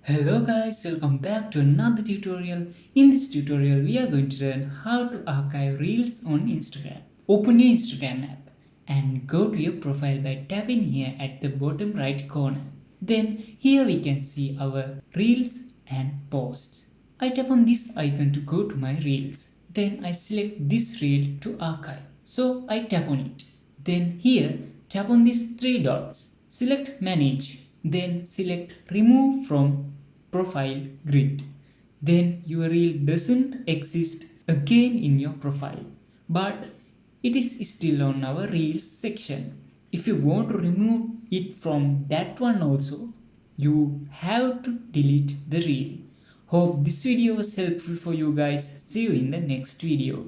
Hello guys, welcome back to another tutorial. In this tutorial, we are going to learn how to archive reels on Instagram. Open your Instagram app and go to your profile by tapping here at the bottom right corner. Then here we can see our reels and posts. I tap on this icon to go to my reels. Then I select this reel to archive. So I tap on it. Then here tap on these three dots. Select manage. Then select remove from profile grid. Then your reel doesn't exist again in your profile, but it is still on our reels section. If you want to remove it from that one also, you have to delete the reel. Hope this video was helpful for you guys. See you in the next video.